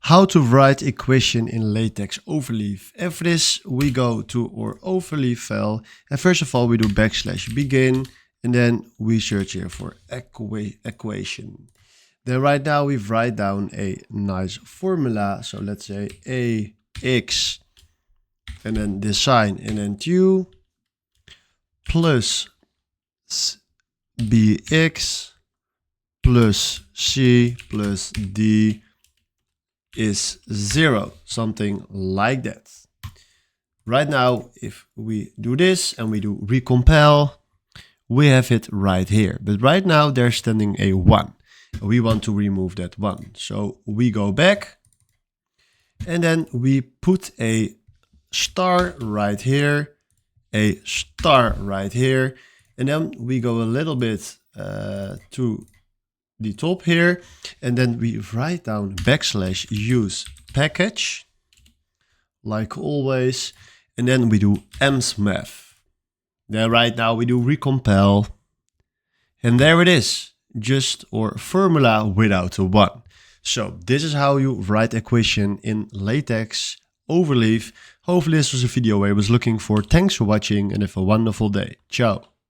how to write equation in LaTeX Overleaf. And for this, we go to our Overleaf file. And first of all, we do \begin, and then we search here for equation. Then right now we write down a nice formula. So let's say ax, and then this sign, and then 2 plus bx plus c plus d is 0, something like that. Right now, if we do this and we do recompile, we have it right here. But right now there's standing a 1. We want to remove that 1. So we go back and then we put a star right here, a star right here, and then we go a little bit to the top here, and then we write down \use package like always, and then we do emsmath. Then right now we do recompile, and there it is, just our formula without a 1. So this is how you write equation in LaTeX Overleaf. Hopefully this was a video I was looking for. Thanks for watching and have a wonderful day. Ciao.